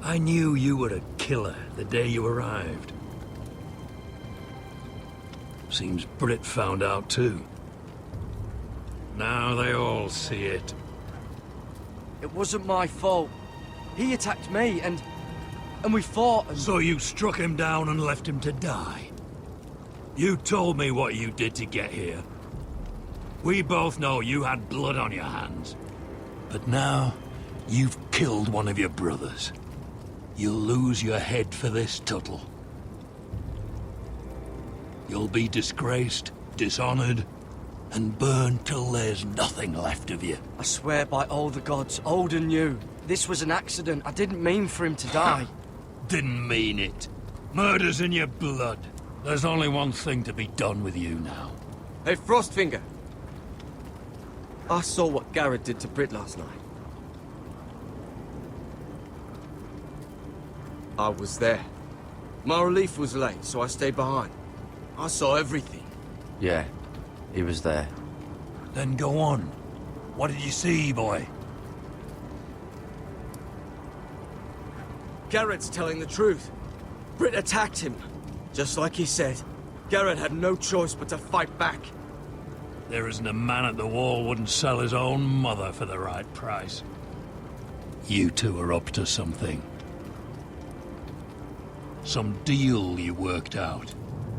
I knew you were a killer the day you arrived. Seems Britt found out too. Now they all see it. It wasn't my fault. He attacked me, and we fought and... So you struck him down and left him to die? You told me what you did to get here. We both know you had blood on your hands. But now, you've killed one of your brothers. You'll lose your head for this, Tuttle. You'll be disgraced, dishonored, and burned till there's nothing left of you. I swear by all the gods, old and new, this was an accident. I didn't mean for him to die. Didn't mean it. Murder's in your blood. There's only one thing to be done with you now. Hey, Frostfinger. I saw what Garrett did to Britt last night. I was there. My relief was late, so I stayed behind. I saw everything. Yeah, he was there. Then go on. What did you see, boy? Garrett's telling the truth. Britt attacked him. Just like he said. Garrett had no choice but to fight back. There isn't a man at the wall wouldn't sell his own mother for the right price. You two are up to something. Some deal you worked out.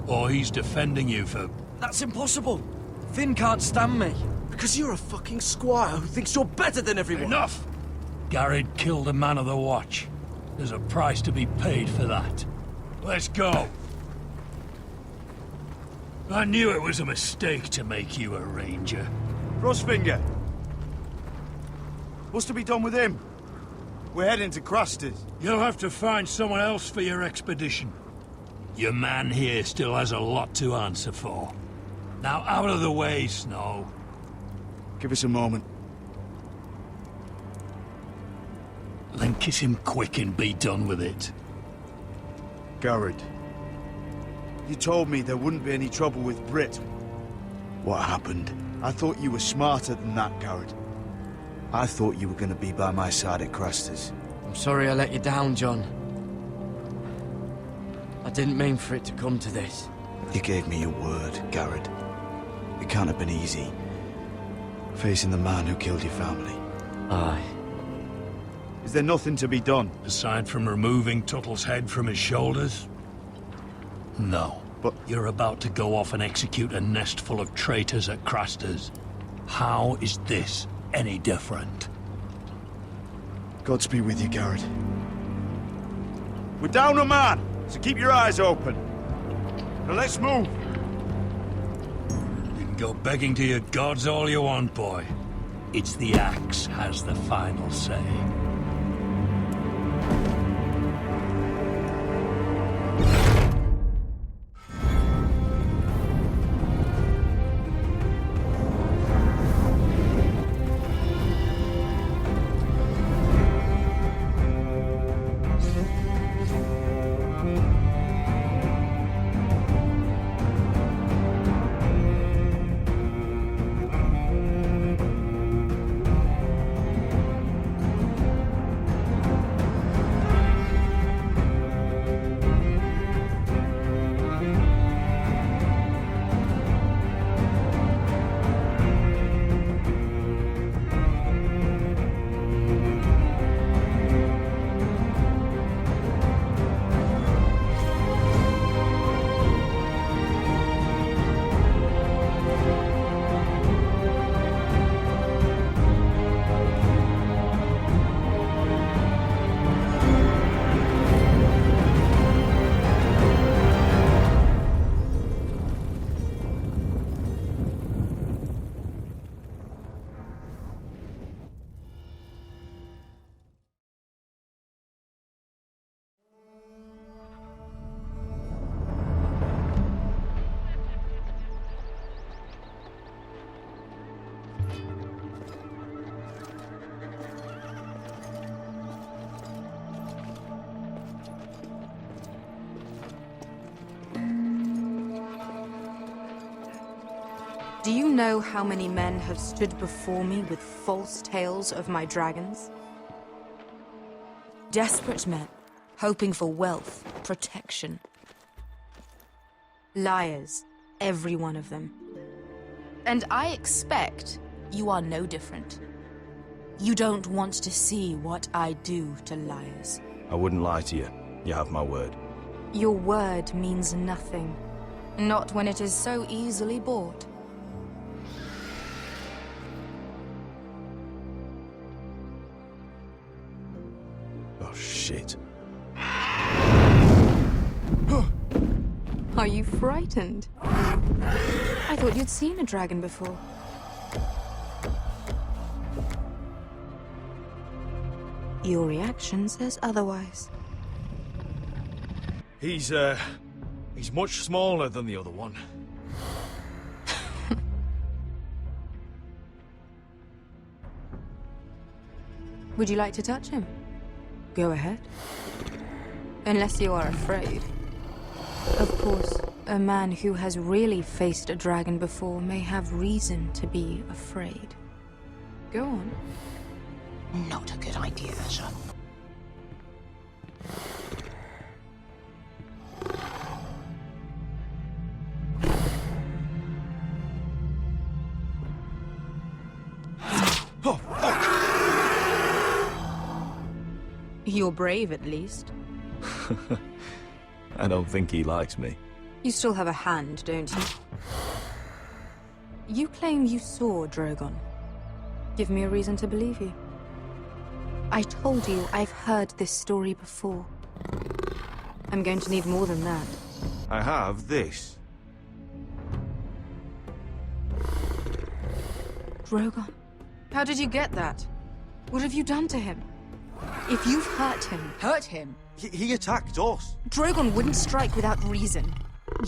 Or he's defending you for... That's impossible. Finn can't stand me. Because you're a fucking squire who thinks you're better than everyone. Enough! Garrett killed a man of the watch. There's a price to be paid for that. Let's go. I knew it was a mistake to make you a ranger. Frostfinger. What's to be done with him? We're heading to Craster's. You'll have to find someone else for your expedition. Your man here still has a lot to answer for. Now out of the way, Snow. Give us a moment. Then kiss him quick and be done with it. Garrett. You told me there wouldn't be any trouble with Britt. What happened? I thought you were smarter than that, Garrett. I thought you were going to be by my side at Craster's. I'm sorry I let you down, John. I didn't mean for it to come to this. You gave me your word, Garrett. It can't have been easy. Facing the man who killed your family. Aye. Is there nothing to be done? Aside from removing Tuttle's head from his shoulders? No. But you're about to go off and execute a nest full of traitors at Craster's. How is this any different? Godspeed with you, Garrett. We're down a man, so keep your eyes open. Now let's move. You can go begging to your gods all you want, boy. It's the axe has the final say. Do you know how many men have stood before me with false tales of my dragons? Desperate men, hoping for wealth, protection. Liars, every one of them. And I expect you are no different. You don't want to see what I do to liars. I wouldn't lie to you. You have my word. Your word means nothing. Not when it is so easily bought. Oh, shit. Are you frightened? I thought you'd seen a dragon before. Your reaction says otherwise. He's much smaller than the other one. Would you like to touch him? Go ahead. Unless you are afraid. Of course, a man who has really faced a dragon before may have reason to be afraid. Go on. Not a good idea, Asher. Oh, fuck! You're brave, at least. I don't think he likes me. You still have a hand, don't you? You claim you saw Drogon. Give me a reason to believe you. I told you I've heard this story before. I'm going to need more than that. I have this. Drogon? How did you get that? What have you done to him? If you've hurt him... Hurt him? He attacked us. Drogon wouldn't strike without reason.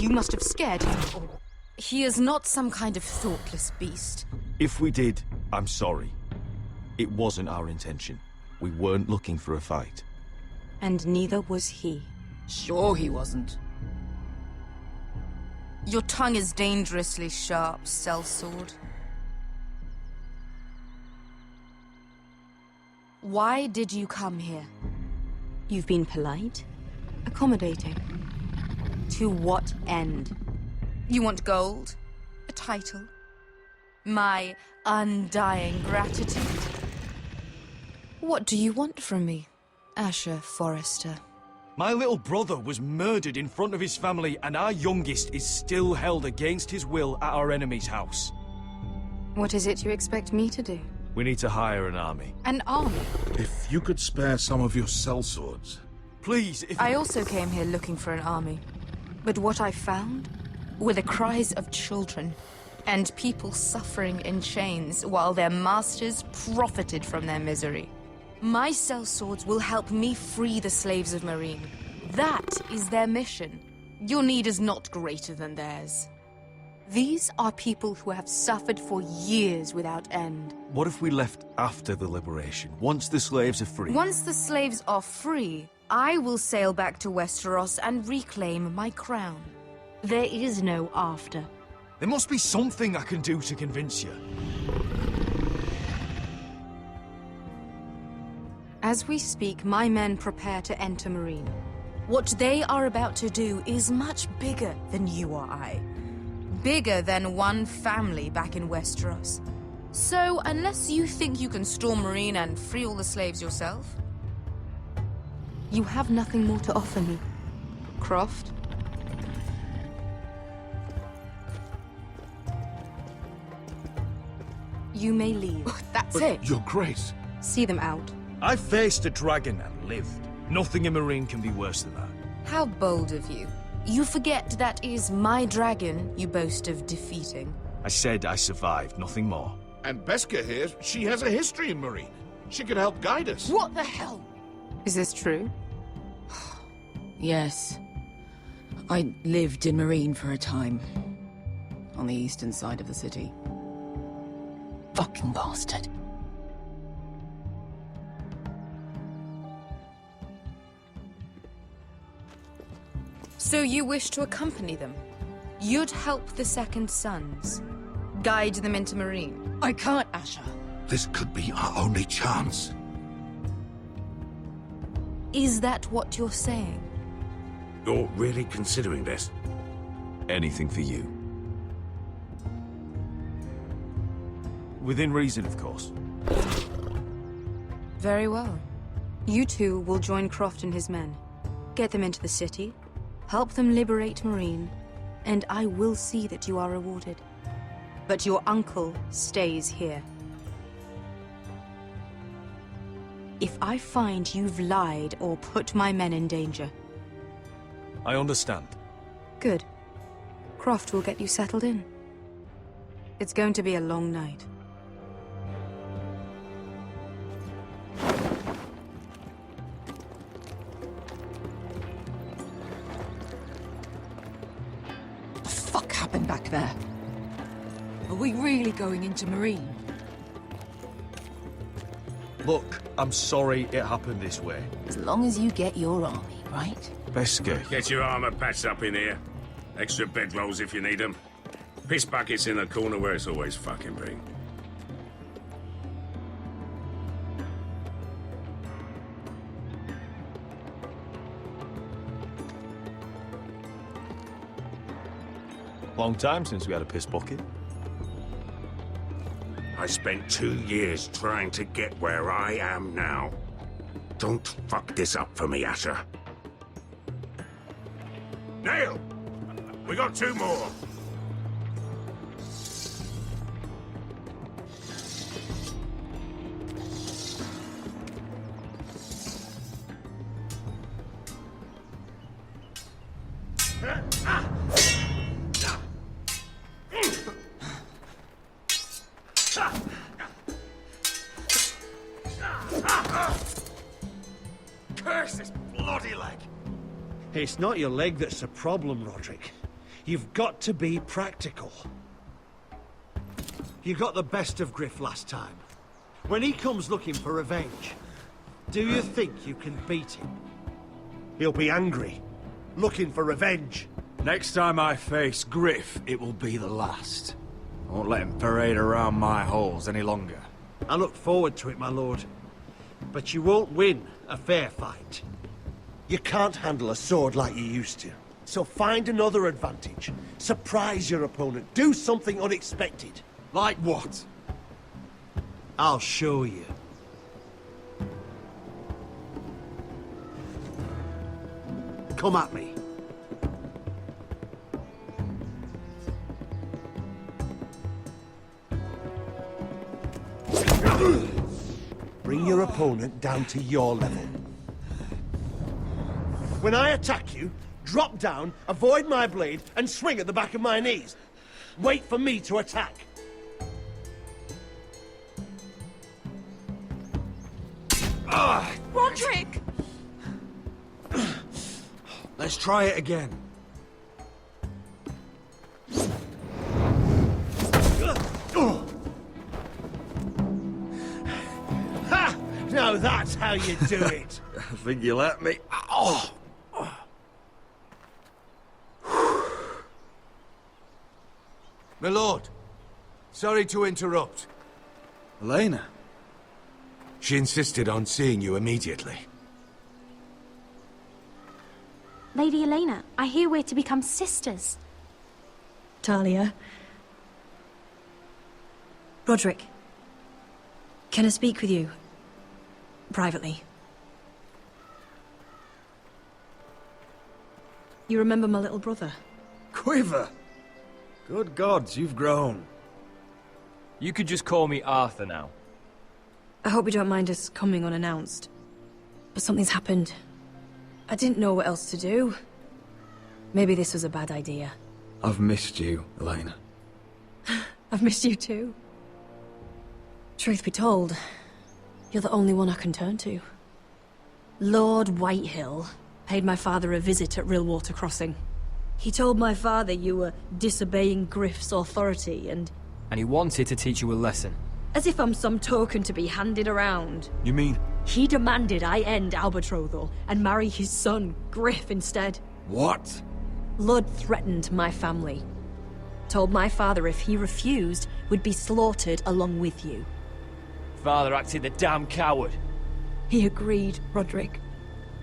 You must have scared him. Or... He is not some kind of thoughtless beast. If we did, I'm sorry. It wasn't our intention. We weren't looking for a fight. And neither was he. Sure he wasn't. Your tongue is dangerously sharp, sellsword. Why did you come here? You've been polite, accommodating. To what end? You want gold? A title? My undying gratitude? What do you want from me, Asher Forrester? My little brother was murdered in front of his family, and our youngest is still held against his will at our enemy's house. What is it you expect me to do? We need to hire an army. An army? If you could spare some of your sellswords. Please, if... I also came here looking for an army. But what I found were the cries of children and people suffering in chains while their masters profited from their misery. My sellswords will help me free the slaves of Meereen. That is their mission. Your need is not greater than theirs. These are people who have suffered for years without end. What if we left after the liberation, once the slaves are free? Once the slaves are free, I will sail back to Westeros and reclaim my crown. There is no after. There must be something I can do to convince you. As we speak, my men prepare to enter Meereen. What they are about to do is much bigger than you or I. Bigger than one family back in Westeros. So, unless you think you can storm Meereen and free all the slaves yourself, you have nothing more to offer me, Croft. You may leave. That's it. Your Grace. See them out. I faced a dragon and lived. Nothing in Meereen can be worse than that. How bold of you. You forget that is my dragon you boast of defeating. I said I survived, nothing more. And Beskha here, she has a history in Meereen. She could help guide us. What the hell? Is this true? Yes. I lived in Meereen for a time. On the eastern side of the city. Fucking bastard. So you wish to accompany them? You'd help the Second Sons? Guide them into Meereen? I can't, Asher. This could be our only chance. Is that what you're saying? You're really considering this? Anything for you. Within reason, of course. Very well. You two will join Croft and his men. Get them into the city, help them liberate Marine, and I will see that you are rewarded. But your uncle stays here. If I find you've lied or put my men in danger... I understand. Good. Croft will get you settled in. It's going to be a long night. What the fuck happened back there? Are we really going into Marine? Look, I'm sorry it happened this way. As long as you get your army, right? Best go. Get your armor patched up in here. Extra bedrolls if you need them. Piss buckets in the corner where it's always fucking been. Long time since we had a piss bucket. I spent 2 years trying to get where I am now. Don't fuck this up for me, Asher. Nail! We got 2 more. Curse this bloody leg! It's not your leg that's the problem, Roderick. You've got to be practical. You got the best of Gryff last time. When he comes looking for revenge, do you think you can beat him? He'll be angry, looking for revenge. Next time I face Gryff, it will be the last. I won't let him parade around my halls any longer. I look forward to it, my lord. But you won't win a fair fight. You can't handle a sword like you used to. So find another advantage. Surprise your opponent. Do something unexpected. Like what? I'll show you. Come at me. Bring your opponent down to your level. When I attack you, drop down, avoid my blade, and swing at the back of my knees. Wait for me to attack. Roderick! Let's try it again. Ha! Now that's how you do it. I think you let me. Oh! My lord, sorry to interrupt. Elena? She insisted on seeing you immediately. Lady Elena, I hear we're to become sisters. Talia. Roderick. Can I speak with you? Privately. You remember my little brother? Quiver! Good gods, you've grown. You could just call me Arthur now. I hope you don't mind us coming unannounced. But something's happened. I didn't know what else to do. Maybe this was a bad idea. I've missed you, Elena. I've missed you too. Truth be told, you're the only one I can turn to. Lord Whitehill paid my father a visit at Rillwater Crossing. He told my father you were disobeying Gryff's authority and he wanted to teach you a lesson. as if I'm some token to be handed around. You mean? He demanded I end our betrothal and marry his son, Gryff, instead. What? Lud threatened my family. Told my father if he refused, we'd be slaughtered along with you. Father acted the damn coward. He agreed, Roderick.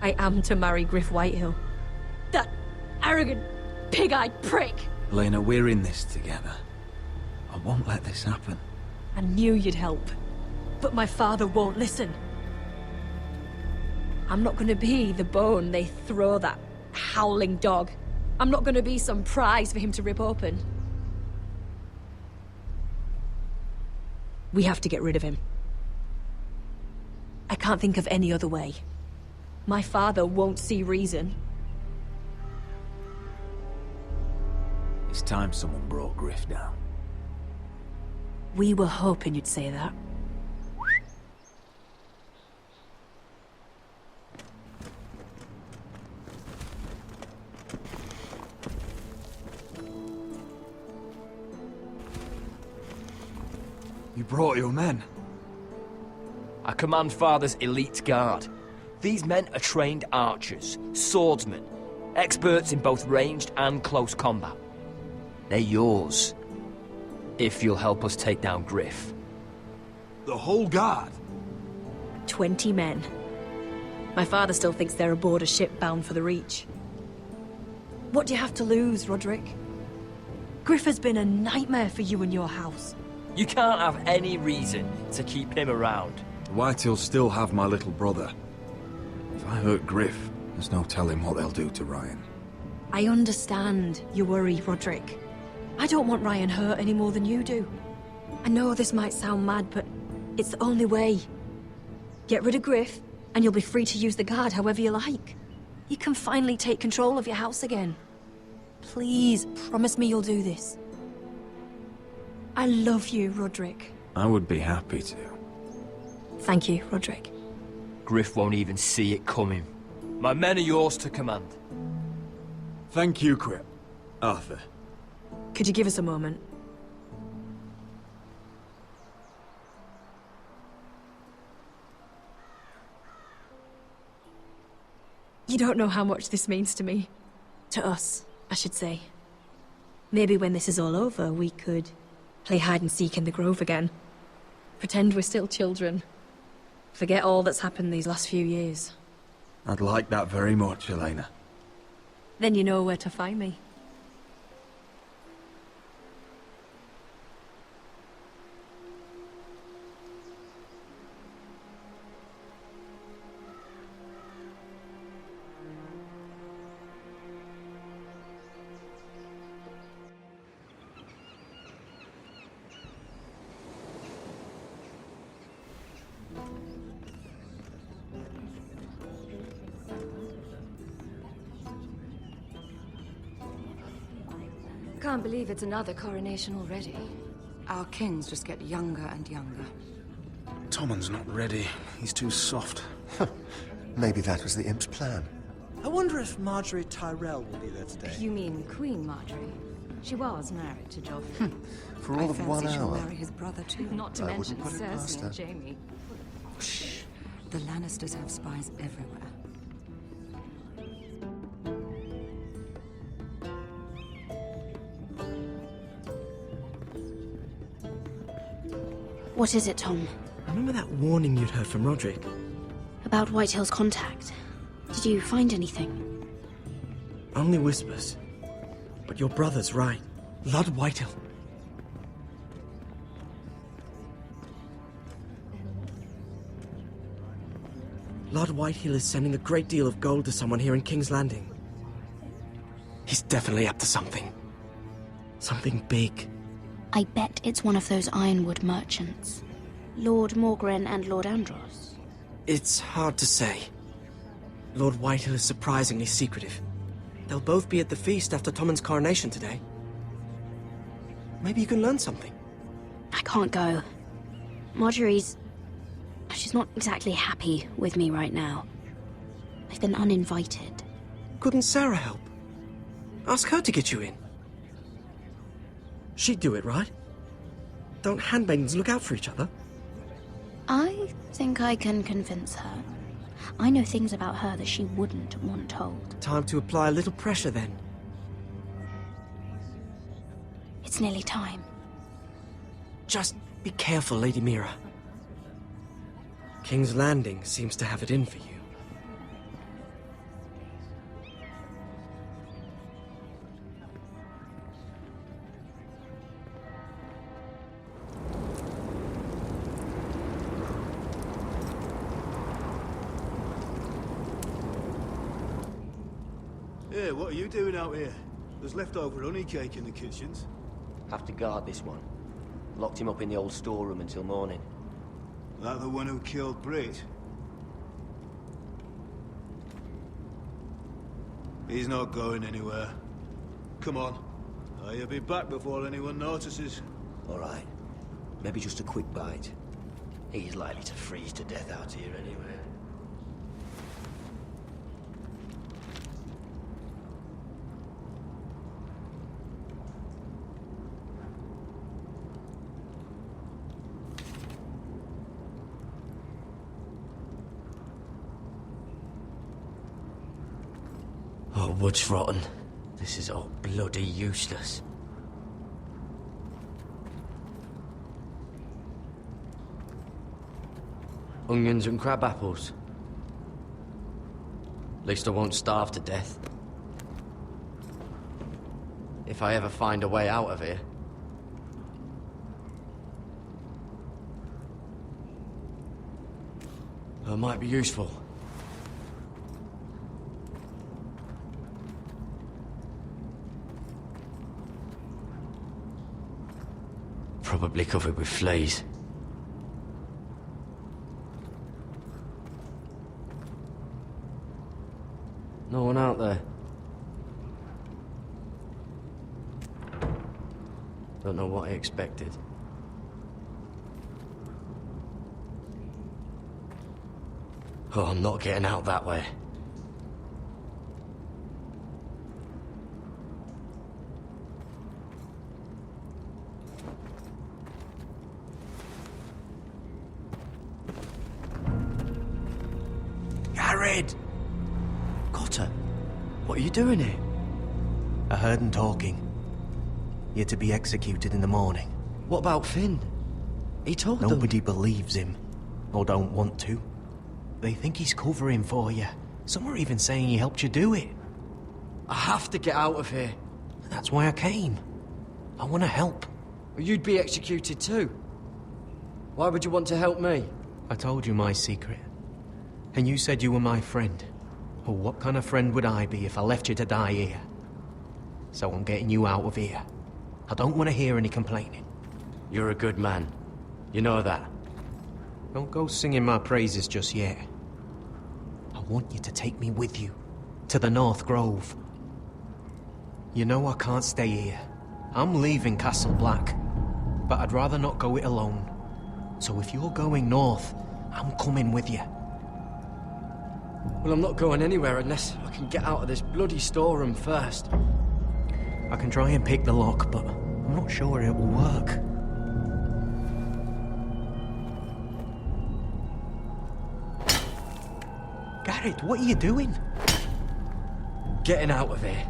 I am to marry Gryff Whitehill. That arrogant, pig-eyed prick! Elena, we're in this together. I won't let this happen. I knew you'd help, but my father won't listen. I'm not gonna be the bone they throw that howling dog. I'm not gonna be some prize for him to rip open. We have to get rid of him. I can't think of any other way. My father won't see reason. It's time someone brought Gryff down. We were hoping you'd say that. You brought your men. I command Father's elite guard. These men are trained archers, swordsmen, experts in both ranged and close combat. They're yours, if you'll help us take down Gryff. The whole guard? 20 men. My father still thinks they're aboard a ship bound for the Reach. What do you have to lose, Roderick? Gryff has been a nightmare for you and your house. You can't have any reason to keep him around. Whitehills still have my little brother. If I hurt Gryff, there's no telling what they'll do to Ryan. I understand your worry, Roderick. I don't want Ryan hurt any more than you do. I know this might sound mad, but it's the only way. Get rid of Gryff, and you'll be free to use the guard however you like. You can finally take control of your house again. Please, promise me you'll do this. I love you, Roderick. I would be happy to. Thank you, Roderick. Gryff won't even see it coming. My men are yours to command. Thank you, Quip. Arthur. Could you give us a moment? You don't know how much this means to me. To us, I should say. Maybe when this is all over, we could play hide-and-seek in the Grove again. Pretend we're still children. Forget all that's happened these last few years. I'd like that very much, Elena. Then you know where to find me. Can't believe it's another coronation already. Our kings just get younger and younger. Tommen's not ready. He's too soft. Maybe that was the imp's plan. I wonder if Marjorie Tyrell will be there today. You mean Queen Marjorie? She was married to Joffrey. For all of 1 she'll hour. marry his brother too. Not to I mention wouldn't put it past Cersei her. and Jaime. Shh. The Lannisters have spies everywhere. What is it, Tom? Remember that warning you'd heard from Roderick? About Whitehill's contact. Did you find anything? Only whispers. But your brother's right. Lord Whitehill. Lord Whitehill is sending a great deal of gold to someone here in King's Landing. He's definitely up to something. Something big. I bet it's one of those ironwood merchants. Lord Morgren and Lord Andros. It's hard to say. Lord Whitehill is surprisingly secretive. They'll both be at the feast after Tommen's coronation today. Maybe you can learn something. I can't go. Marjorie's... she's not exactly happy with me right now. I've been uninvited. Couldn't Sarah help? Ask her to get you in. She'd do it, right? Don't handmaidens look out for each other? I think I can convince her. I know things about her that she wouldn't want told. Time to apply a little pressure, then. It's nearly time. Just be careful, Lady Mira. King's Landing seems to have it in for you. Yeah, what are you doing out here? There's leftover honey cake in the kitchens. Have to guard this one. Locked him up in the old storeroom until morning. That the one who killed Brit? He's not going anywhere. Come on. He'll be back before anyone notices. All right. Maybe just a quick bite. He's likely to freeze to death out here anyway. Oh, wood's rotten. This is all bloody useless. Onions and crab apples. At least I won't starve to death. If I ever find a way out of here. It might be useful. Probably covered with fleas. No one out there. Don't know what I expected. Oh, I'm not getting out that way. Jared! Cotter, what are you doing here? I heard him talking. You're to be executed in the morning. What about Finn? He told them. Nobody believes him, or don't want to. They think he's covering for you. Some are even saying he helped you do it. I have to get out of here. That's why I came. I want to help. You'd be executed too. Why would you want to help me? I told you my secret. And you said you were my friend. Well, what kind of friend would I be if I left you to die here? So I'm getting you out of here. I don't want to hear any complaining. You're a good man. You know that. Don't go singing my praises just yet. I want you to take me with you. To the North Grove. You know I can't stay here. I'm leaving Castle Black. But I'd rather not go it alone. So if you're going north, I'm coming with you. Well, I'm not going anywhere unless I can get out of this bloody storeroom first. I can try and pick the lock, but I'm not sure it will work. Garrett, what are you doing? Getting out of here.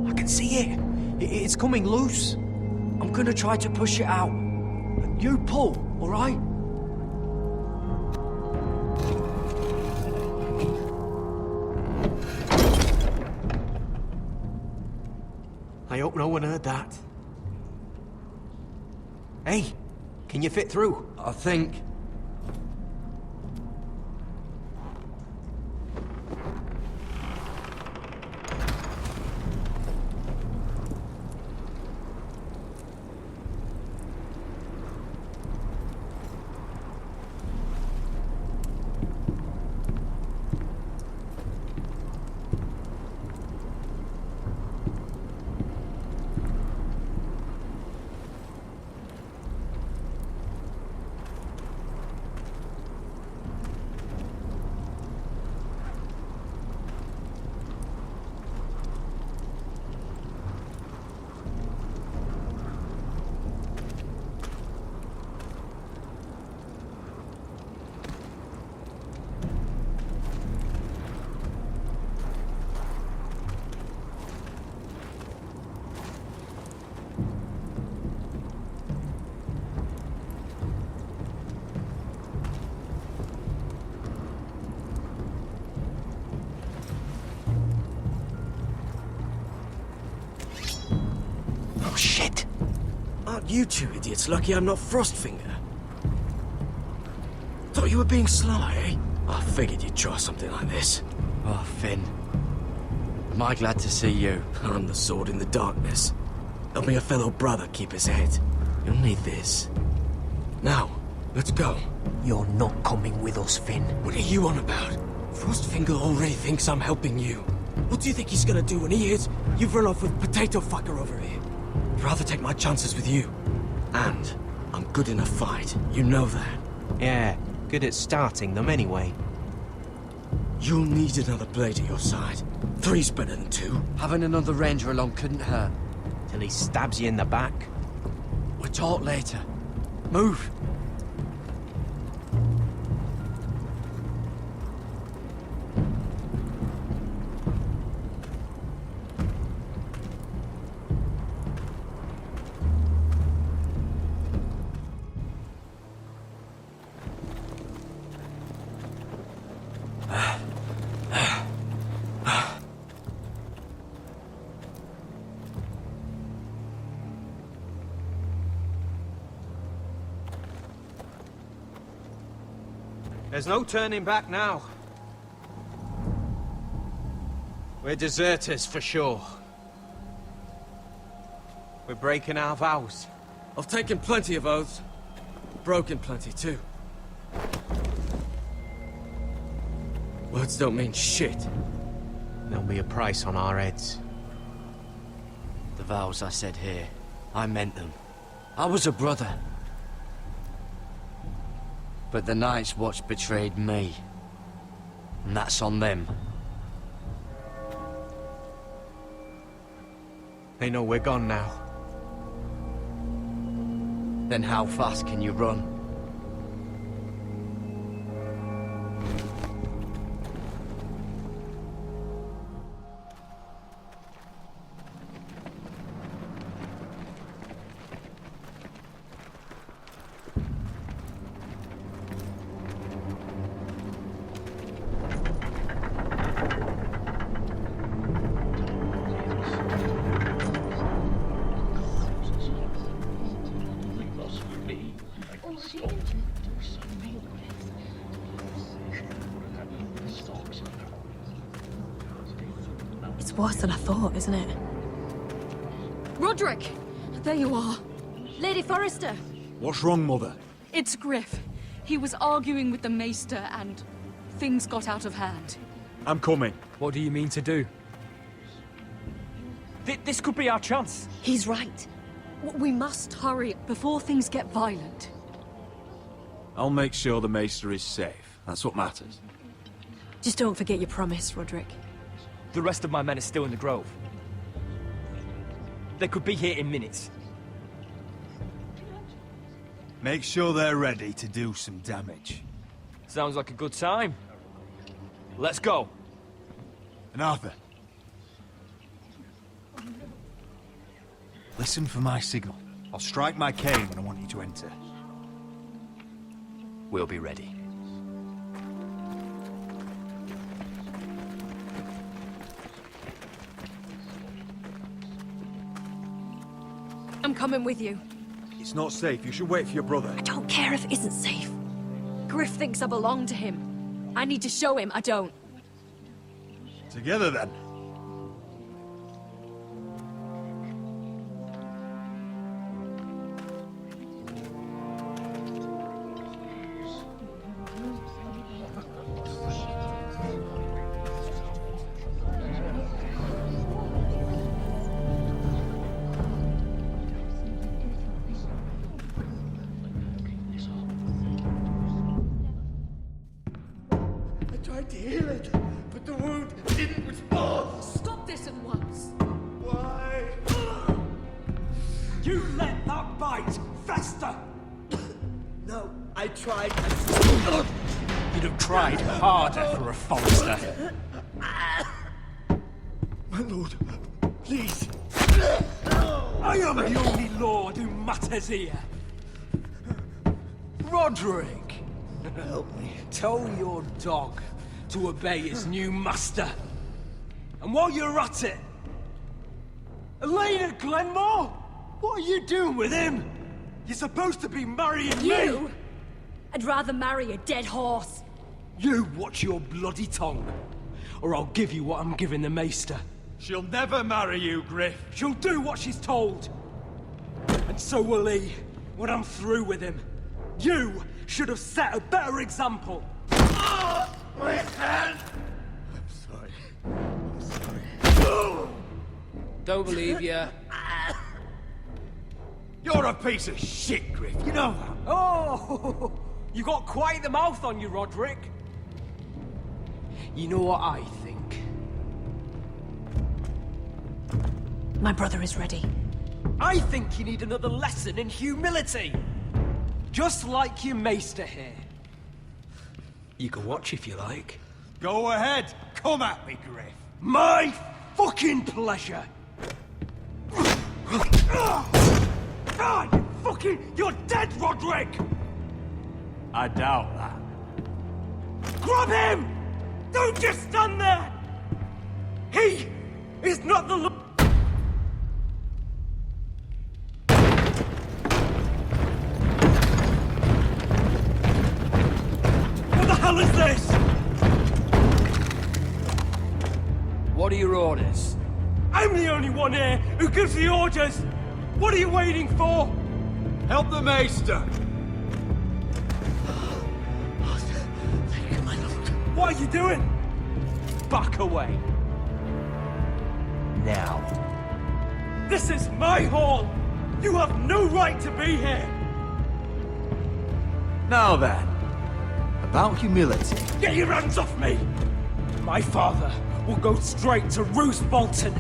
I can see it. It's coming loose. I'm gonna try to push it out. You pull, all right? I hope no one heard that. Hey, can you fit through? I think. Oh, shit. Aren't you two idiots lucky I'm not Frostfinger? Thought you were being sly, eh? I figured you'd try something like this. Oh, Finn. Am I glad to see you? I'm the sword in the darkness. Help me a fellow brother keep his head. You'll need this. Now, let's go. You're not coming with us, Finn. What are you on about? Frostfinger already thinks I'm helping you. What do you think he's gonna do when he hears you've run off with Potato Fucker over here? I'd rather take my chances with you. And I'm good in a fight. You know that. Yeah, good at starting them anyway. You'll need another blade at your side. 3's better than 2. Having another ranger along couldn't hurt. Till he stabs you in the back. We'll talk later. Move! There's no turning back now. We're deserters for sure. We're breaking our vows. I've taken plenty of oaths. Broken plenty too. Words don't mean shit. There'll be a price on our heads. The vows I said here, I meant them. I was a brother. But the Night's Watch betrayed me. And that's on them. They know we're gone now. Then how fast can you run? It's worse than I thought, isn't it? Roderick! There you are. Lady Forrester. What's wrong, Mother? It's Gryff. He was arguing with the Maester and things got out of hand. I'm coming. What do you mean to do? This could be our chance. He's right. We must hurry before things get violent. I'll make sure the Maester is safe. That's what matters. Just don't forget your promise, Roderick. The rest of my men are still in the grove. They could be here in minutes. Make sure they're ready to do some damage. Sounds like a good time. Let's go. And Arthur, listen for my signal. I'll strike my cane when I want you to enter. We'll be ready. I'm coming with you. It's not safe. You should wait for your brother. I don't care if it isn't safe. Gryff thinks I belong to him. I need to show him I don't. Together then. Tried to heal it, but the wound didn't respond. Stop this at once. Why? You let that bite fester! No, I tried. You'd have tried harder for a Forrester. My lord, please. I am the only lord who matters here. Roderick! Help me. Tell your dog to obey his new master. And while you're at it, Elena Glenmore, What are you doing with him? You're supposed to be marrying me! You? I'd rather marry a dead horse. You watch your bloody tongue, or I'll give you what I'm giving the Maester. She'll never marry you, Gryff. She'll do what she's told. And so will he, when I'm through with him. You should have set a better example. My hand! I'm sorry. Don't believe ya. You're a piece of shit, Gryff. You know that. Oh, you got quite the mouth on you, Roderick. You know what I think? My brother is ready. I think you need another lesson in humility. Just like your Maester here. You can watch if you like. Go ahead. Come at me, Gryff. My fucking pleasure. Ah, you fucking... You're dead, Roderick! I doubt that. Grab him! Don't just stand there! He is not the... What the hell is this? What are your orders? I'm the only one here who gives the orders! What are you waiting for? Help the Maester. What are you doing? Back away. Now. This is my hall! You have no right to be here! Now then, about humility. Get your hands off me! My father will go straight to Roose Bolton.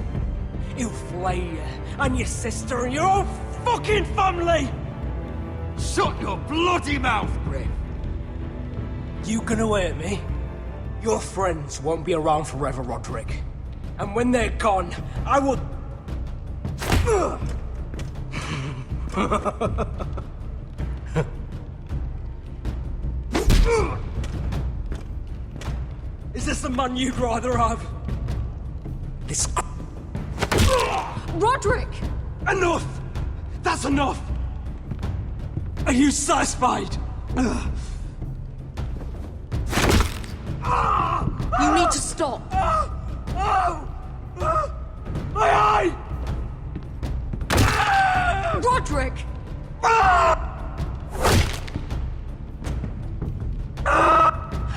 He'll flay you, and your sister, and your whole fucking family! Shut your bloody mouth, Gryff! You gonna hurt me? Your friends won't be around forever, Roderick. And when they're gone, I will... Is this the man you'd rather have? This... Roderick! Enough! That's enough! Are you satisfied? You need to stop! My eye! Roderick!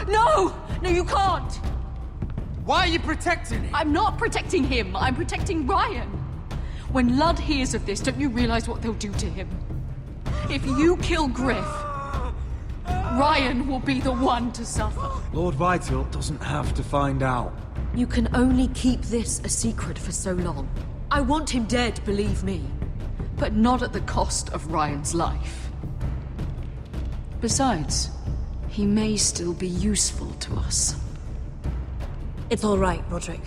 No! No, you can't! Why are you protecting him? I'm not protecting him. I'm protecting Ryan. When Ludd hears of this, don't you realize what they'll do to him? If you kill Gryff, Ryan will be the one to suffer. Lord Whitehill doesn't have to find out. You can only keep this a secret for so long. I want him dead, believe me. But not at the cost of Ryan's life. Besides, he may still be useful to us. It's all right, Roderick.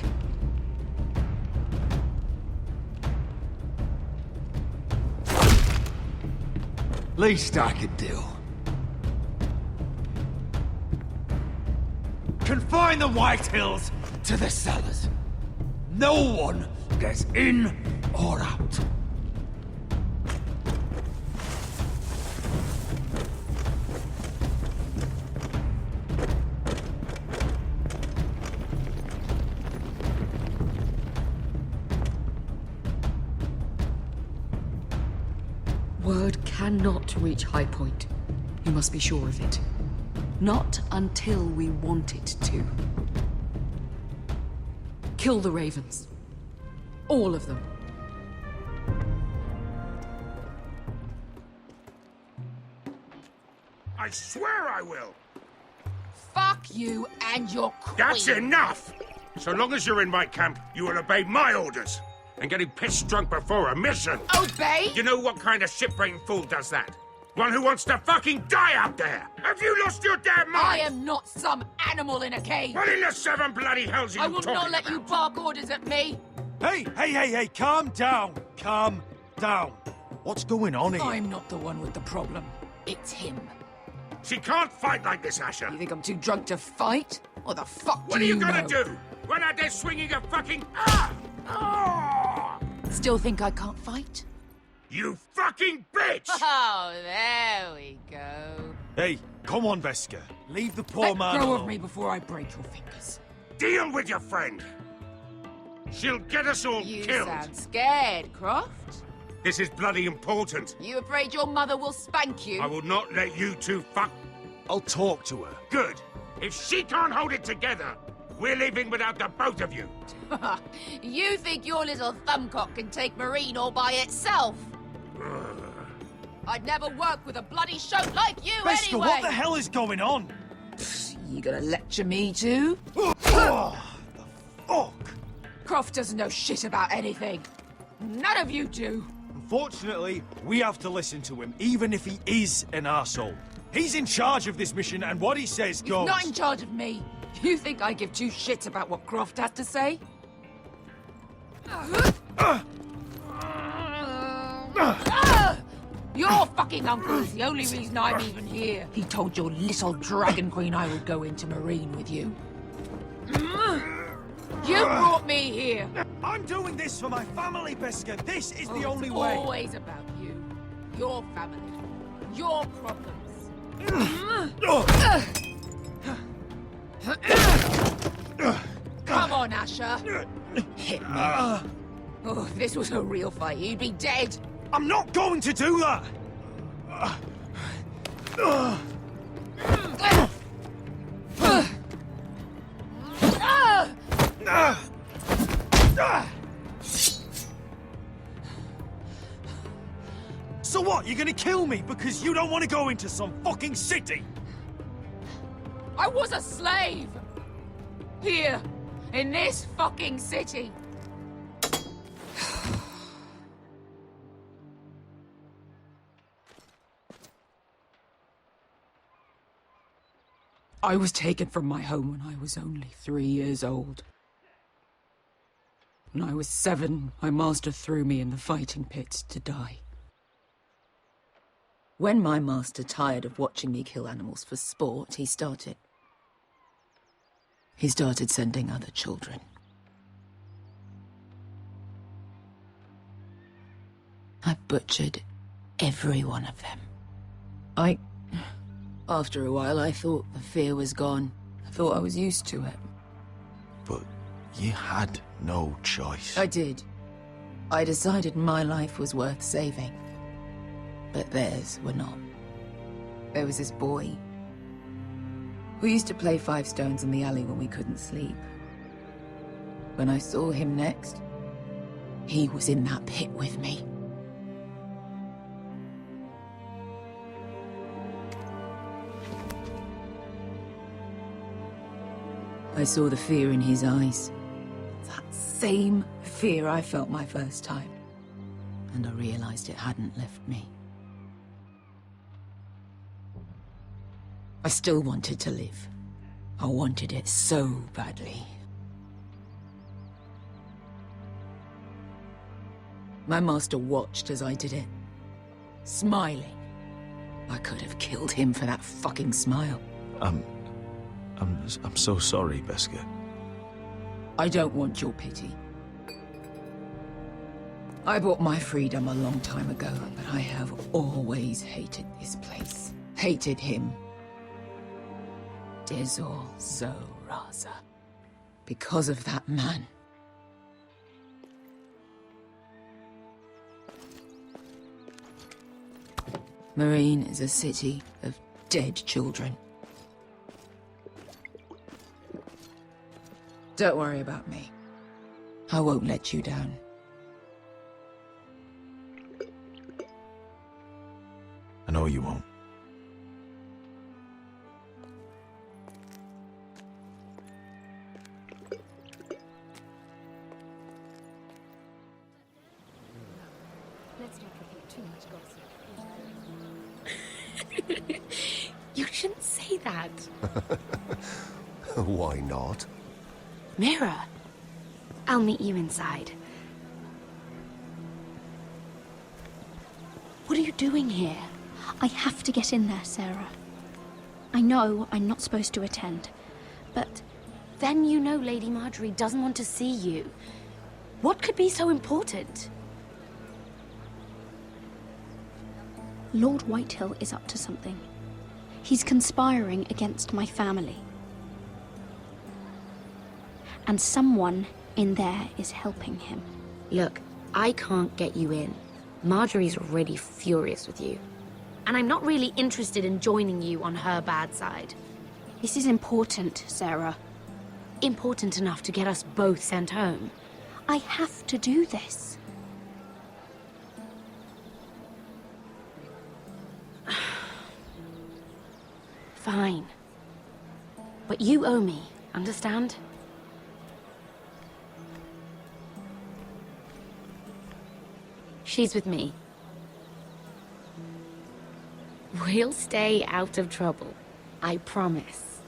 Least I could do. Confine the Whitehills to the cellars. No one gets in or out. Word cannot reach High Point. You must be sure of it. Not until we want it to. Kill the ravens. All of them. I swear I will. Fuck you and your queen. That's enough! So long as you're in my camp, you will obey my orders. And getting pissed drunk before a mission. Obey? You know what kind of shit-brained fool does that? One who wants to fucking die out there! Have you lost your damn mind? I am not some animal in a cage. What in the seven bloody hells are you I will talking not let about? you bark orders at me. Hey, calm down. Calm down. What's going on here? I'm not the one with the problem. It's him. She can't fight like this, Asher. You think I'm too drunk to fight? What the fuck What do are you you gonna know? do? Run out there swinging a fucking... Still think I can't fight? You fucking bitch! Oh, there we go. Hey, come on, Veska. Leave the poor man Let go alone. of me before I break your fingers. Deal with your friend. She'll get us all You killed. sound scared, Croft. This is bloody important. You afraid your mother will spank you? I will not let you two fuck. I'll talk to her. Good. If she can't hold it together, we're leaving without the both of you. You think your little thumbcock can take Marine all by itself? I'd never work with a bloody shote like you Veska, anyway! what the hell is going on? You gonna lecture me too? Fuck! Croft doesn't know shit about anything. None of you do. Unfortunately, we have to listen to him, even if he is an arsehole. He's in charge of this mission, and what he says He's goes. not in charge of me. You think I give two shits about what Croft has to say? Your fucking uncle is the only reason I'm even here. He told your little dragon queen I would go into Marine with you. You brought me here. I'm doing this for my family, Veska. This is the only it's way. Always about you, your family, your problems. Come on, Asher. Hit me. Oh, if this was a real fight, you'd be dead. I'm not going to do that! So what, you're gonna kill me because you don't want to go into some fucking city? I was a slave! Here, in this fucking city. I was taken from my home when I was only 3 years old. When I was 7, my master threw me in the fighting pits to die. When my master tired of watching me kill animals for sport, he started sending other children. I butchered every one of them. After a while, I thought the fear was gone. I thought I was used to it. But you had no choice. I did. I decided my life was worth saving. But theirs were not. There was this boy. We used to play 5 stones in the alley when we couldn't sleep. When I saw him next, he was in that pit with me. I saw the fear in his eyes. That same fear I felt my first time. And I realized it hadn't left me. I still wanted to live. I wanted it so badly. My master watched as I did it, smiling. I could have killed him for that fucking smile. I'm so sorry, Veska. I don't want your pity. I bought my freedom a long time ago, but I have always hated this place. Hated him. Dezor Zoraza. Because of that man. Marine is a city of dead children. Don't worry about me. I won't let you down. I know you won't. Let's not repeat too much gossip. You shouldn't say that. Why not? Mira, I'll meet you inside. What are you doing here? I have to get in there, Sarah. I know I'm not supposed to attend, but then you know Lady Marjorie doesn't want to see you. What could be so important? Lord Whitehill is up to something. He's conspiring against my family. And someone in there is helping him. Look, I can't get you in. Marjorie's already furious with you. And I'm not really interested in joining you on her bad side. This is important, Sarah. Important enough to get us both sent home. I have to do this. Fine. But you owe me, understand? She's with me. We'll stay out of trouble. I promise.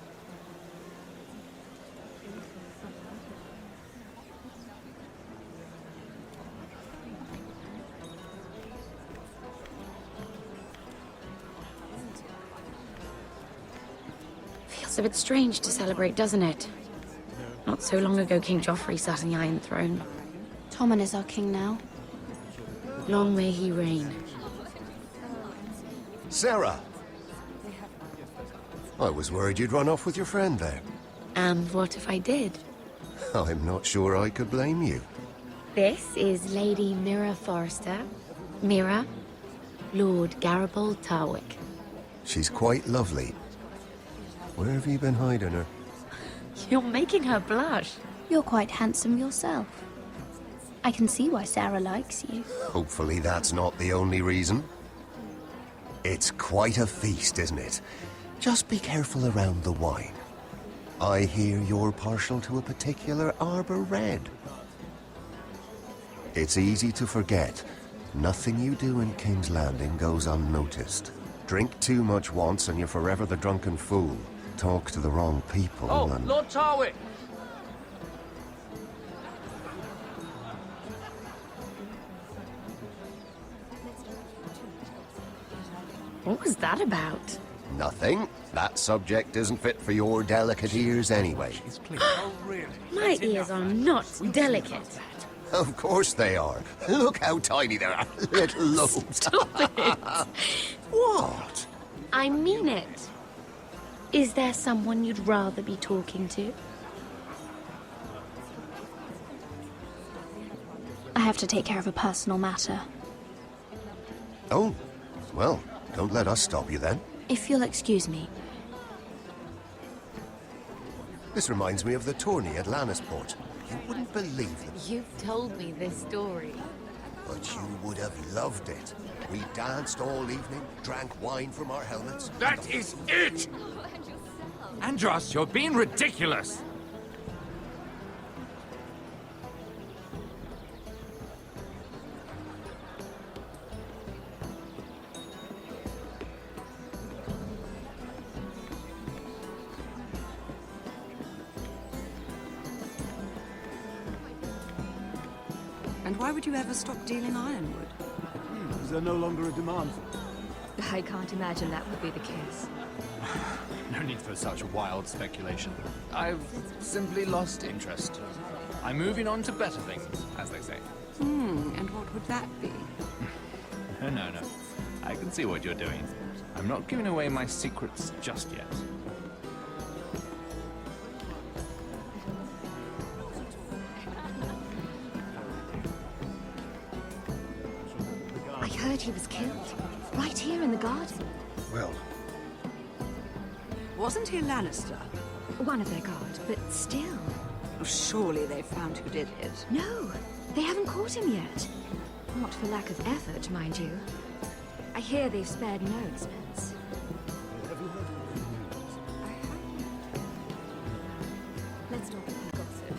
Feels a bit strange to celebrate, doesn't it? Not so long ago, King Joffrey sat on the Iron Throne. Tommen is our king now. Long may he reign. Sarah! I was worried you'd run off with your friend there. And what if I did? I'm not sure I could blame you. This is Lady Mira Forrester. Mira, Lord Garibald Tarwick. She's quite lovely. Where have you been hiding her? You're making her blush. You're quite handsome yourself. I can see why Sarah likes you. Hopefully that's not the only reason. It's quite a feast, isn't it? Just be careful around the wine. I hear you're partial to a particular Arbor Red. It's easy to forget. Nothing you do in King's Landing goes unnoticed. Drink too much once and you're forever the drunken fool. Talk to the wrong people and... Lord Tarwick! What was that about? Nothing. That subject isn't fit for your delicate ears anyway. My ears are not delicate. Of course they are. Look how tiny they are. Little lobes. Stop it! What? I mean it. Is there someone you'd rather be talking to? I have to take care of a personal matter. Oh, well, don't let us stop you then. If you'll excuse me. This reminds me of the tourney at Lannisport. You wouldn't believe it. You've told me this story. But you would have loved it. We danced all evening, drank wine from our helmets. That is it! Andros, you're being ridiculous! And why would you ever stop dealing ironwood? Is there no longer a demand for it? I can't imagine that would be the case. No need for such wild speculation. I've simply lost interest. I'm moving on to better things, as they say. And what would that be? No. I can see what you're doing. I'm not giving away my secrets just yet. I heard he was killed. Right here in the garden. Well... Wasn't he a Lannister? One of their guard, but still. Oh, surely they found who did it. No, they haven't caught him yet. Not for lack of effort, mind you. I hear they've spared no expense. Let's talk about gossip.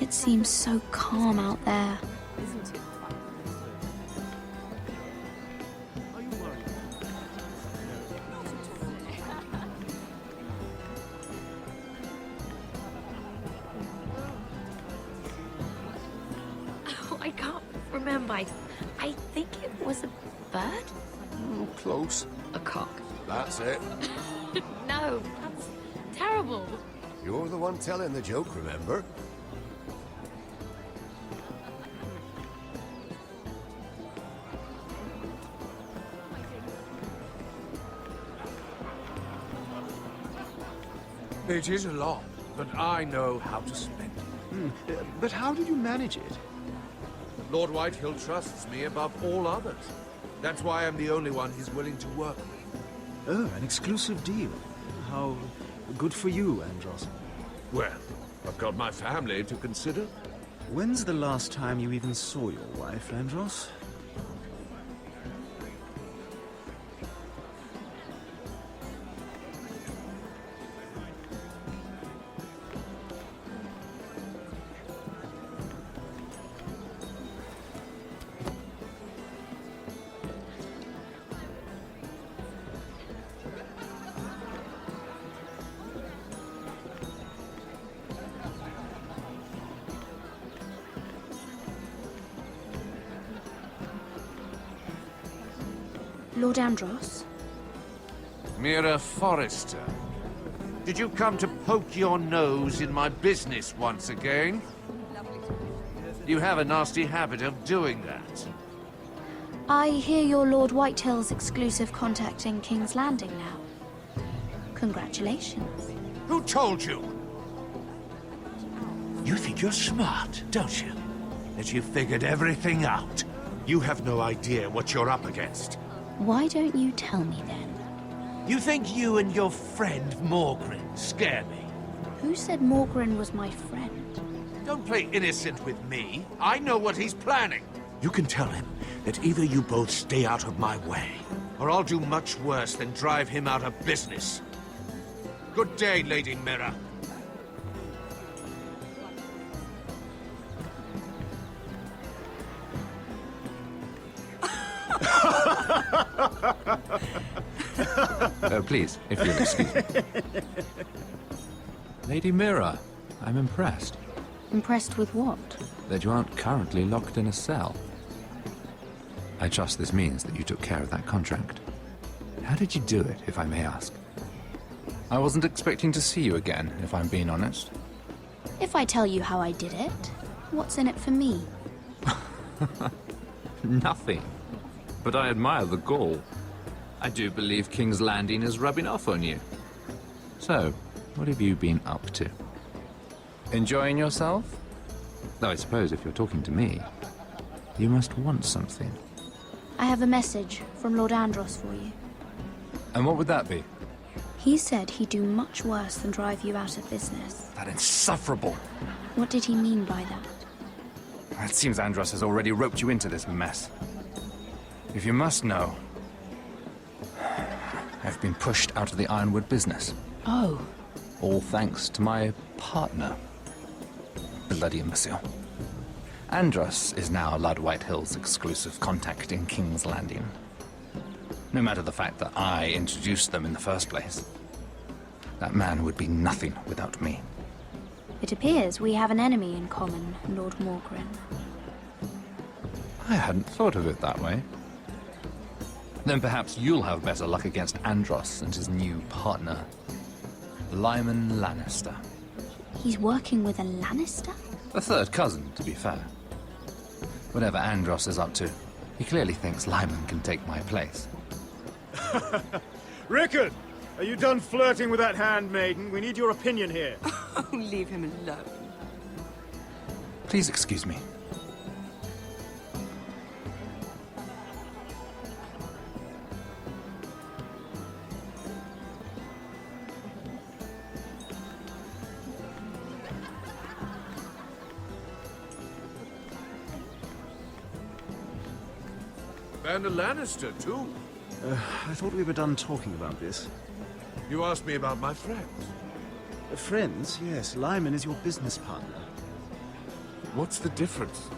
It seems so calm out there. Oh, I can't remember. I think it was a bird? Close. A cock. That's it. No, that's terrible. You're the one telling the joke, remember? It is a lot, but I know how to spend it. But how did you manage it? Lord Whitehill trusts me above all others. That's why I'm the only one he's willing to work with. Oh, an exclusive deal. How good for you, Andros. Well, I've got my family to consider. When's the last time you even saw your wife, Andros? Lord Andros? Mira Forrester, did you come to poke your nose in my business once again? You have a nasty habit of doing that. I hear you're Lord Whitehill's exclusive contact in King's Landing now. Congratulations. Who told you? You think you're smart, don't you? That you figured everything out. You have no idea what you're up against. Why don't you tell me then? You think you and your friend Morgren scare me? Who said Morgren was my friend? Don't play innocent with me. I know what he's planning. You can tell him that either you both stay out of my way, or I'll do much worse than drive him out of business. Good day, Lady Mira. Please, if you'll excuse me. Lady Mira, I'm impressed. Impressed with what? That you aren't currently locked in a cell. I trust this means that you took care of that contract. How did you do it, if I may ask? I wasn't expecting to see you again, if I'm being honest. If I tell you how I did it, what's in it for me? Nothing. But I admire the gall. I do believe King's Landing is rubbing off on you. So, what have you been up to? Enjoying yourself? Though I suppose if you're talking to me, you must want something. I have a message from Lord Andros for you. And what would that be? He said he'd do much worse than drive you out of business. That insufferable! What did he mean by that? It seems Andros has already roped you into this mess. If you must know, I've been pushed out of the Ironwood business. Oh. All thanks to my partner. Bloody imbecile. Andros is now Lord Whitehill's exclusive contact in King's Landing. No matter the fact that I introduced them in the first place. That man would be nothing without me. It appears we have an enemy in common, Lord Morgren. I hadn't thought of it that way. Then perhaps you'll have better luck against Andros and his new partner, Lyman Lannister. He's working with a Lannister? A third cousin, to be fair. Whatever Andros is up to, he clearly thinks Lyman can take my place. Rickard! Are you done flirting with that handmaiden? We need your opinion here. Oh, leave him alone. Please excuse me. And a Lannister, too. I thought we were done talking about this. You asked me about my friends. Friends? Yes. Lyman is your business partner. What's the difference?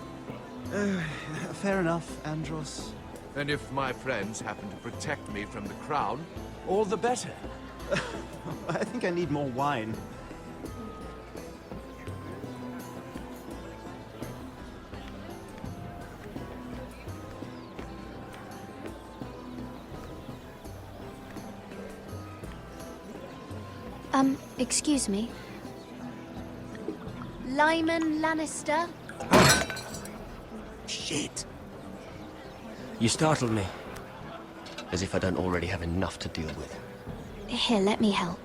Fair enough, Andros. And if my friends happen to protect me from the crown, all the better. I think I need more wine. Excuse me. Lyman Lannister? Shit. You startled me. As if I don't already have enough to deal with. Here, let me help.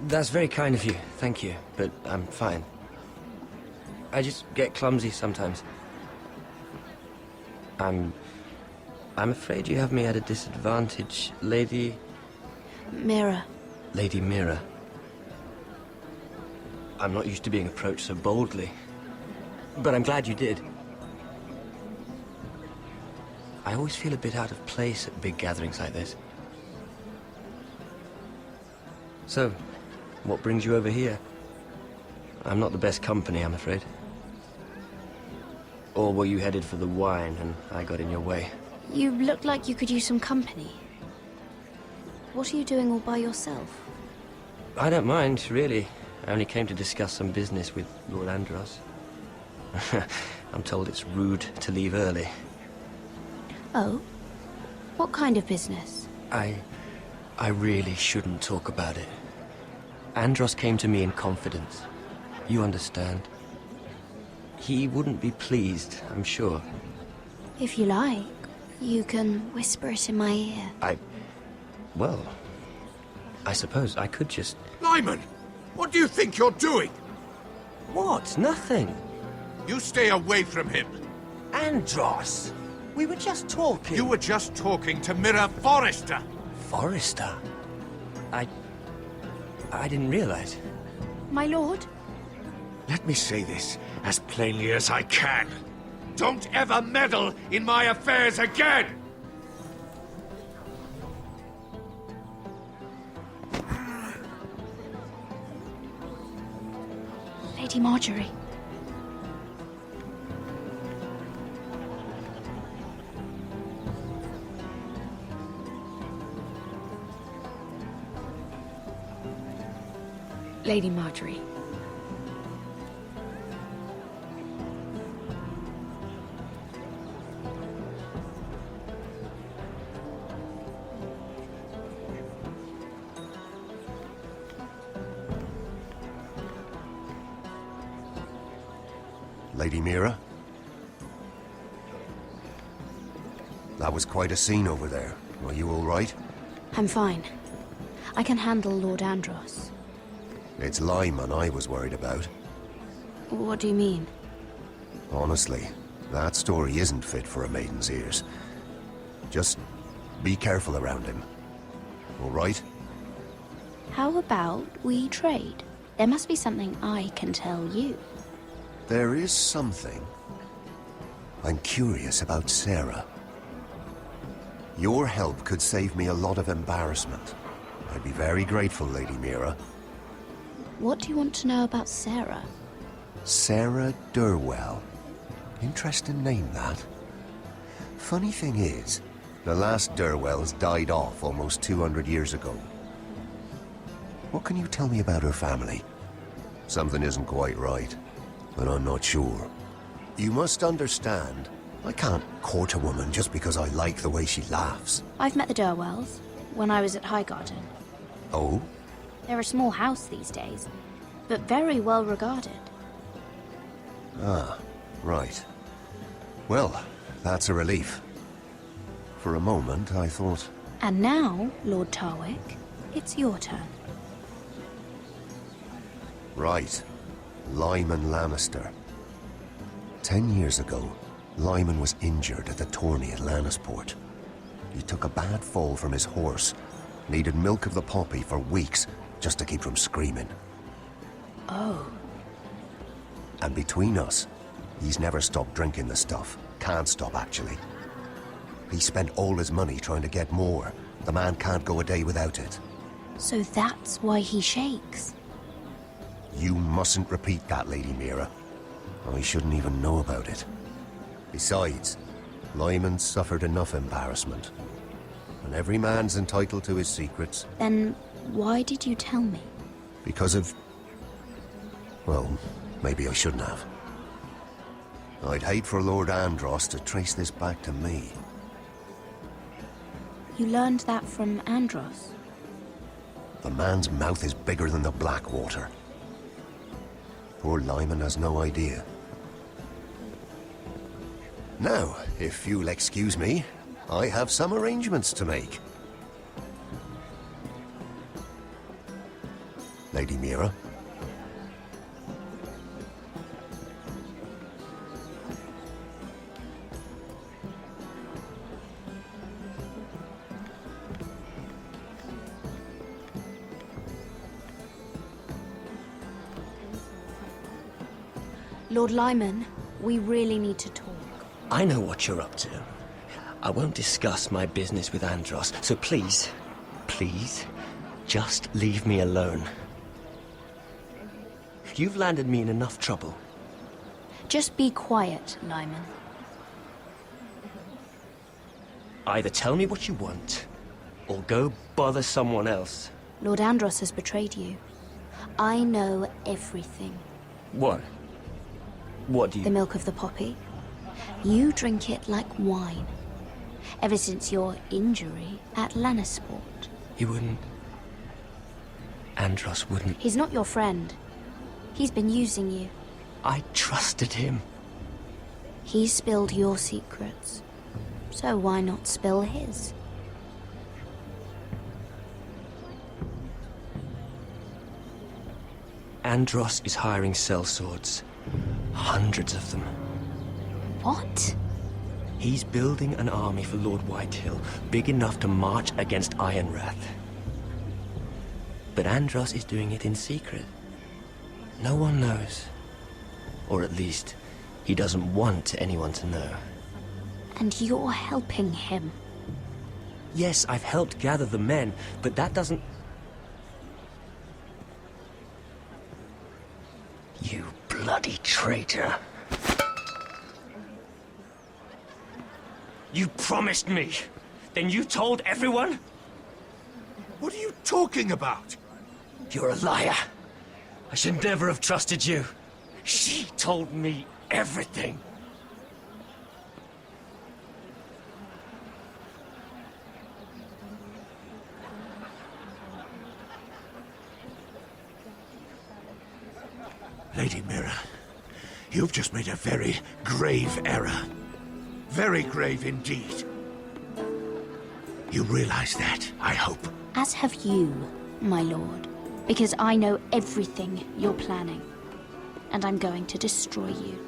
That's very kind of you, thank you, but I'm fine. I just get clumsy sometimes. I'm afraid you have me at a disadvantage, Lady... Mira. Lady Mira. I'm not used to being approached so boldly, but I'm glad you did. I always feel a bit out of place at big gatherings like this. So, what brings you over here? I'm not the best company, I'm afraid. Or were you headed for the wine and I got in your way? You look like you could use some company. What are you doing all by yourself? I don't mind, really. I only came to discuss some business with Lord Andros. I'm told it's rude to leave early. Oh? What kind of business? I really shouldn't talk about it. Andros came to me in confidence. You understand? He wouldn't be pleased, I'm sure. If you like, you can whisper it in my ear. Well, I suppose I could just... Lyman! What do you think you're doing? What? Nothing. You stay away from him. Andros! We were just talking. You were just talking to Mira Forrester. Forrester? I didn't realize. My lord? Let me say this as plainly as I can. Don't ever meddle in my affairs again! Lady Marjorie. Lady Marjorie. Lady Mira? That was quite a scene over there. Are you all right? I'm fine. I can handle Lord Andros. It's Lyman I was worried about. What do you mean? Honestly, that story isn't fit for a maiden's ears. Just be careful around him. All right? How about we trade? There must be something I can tell you. There is something. I'm curious about Sarah. Your help could save me a lot of embarrassment. I'd be very grateful, Lady Mira. What do you want to know about Sarah? Sarah Durwell. Interesting name, that. Funny thing is, the last Durwells died off almost 200 years ago. What can you tell me about her family? Something isn't quite right, but I'm not sure. You must understand, I can't court a woman just because I like the way she laughs. I've met the Durwells when I was at Highgarden. Oh? They're a small house these days, but very well regarded. Ah, right. Well, that's a relief. For a moment, I thought... And now, Lord Tarwick, it's your turn. Right. Lyman Lannister. 10 years ago, Lyman was injured at the tourney at Lannisport. He took a bad fall from his horse, needed milk of the poppy for weeks just to keep from screaming. Oh. And between us, he's never stopped drinking the stuff. Can't stop, actually. He spent all his money trying to get more. The man can't go a day without it. So that's why he shakes. You mustn't repeat that, Lady Mira. I shouldn't even know about it. Besides, Lyman suffered enough embarrassment. And every man's entitled to his secrets. Then why did you tell me? Because of... well, maybe I shouldn't have. I'd hate for Lord Andros to trace this back to me. You learned that from Andros? The man's mouth is bigger than the Blackwater. Poor Lyman has no idea. Now, if you'll excuse me, I have some arrangements to make. Lady Mira. Lord Lyman, we really need to talk. I know what you're up to. I won't discuss my business with Andros, so please, please, just leave me alone. You've landed me in enough trouble. Just be quiet, Lyman. Either tell me what you want, or go bother someone else. Lord Andros has betrayed you. I know everything. What? What do you... The milk of the poppy. You drink it like wine. Ever since your injury at Lannisport. He wouldn't... Andros wouldn't... He's not your friend. He's been using you. I trusted him. He spilled your secrets. So why not spill his? Andros is hiring sellswords. Hundreds of them. What? He's building an army for Lord Whitehill, big enough to march against Ironrath. But Andros is doing it in secret. No one knows. Or at least, he doesn't want anyone to know. And you're helping him. Yes, I've helped gather the men, but that doesn't... You bloody traitor. You promised me. Then you told everyone? What are you talking about? You're a liar. I should never have trusted you. She told me everything. Lady Mira, you've just made a very grave error. Very grave indeed. You realize that, I hope. As have you, my lord. Because I know everything you're planning. And I'm going to destroy you.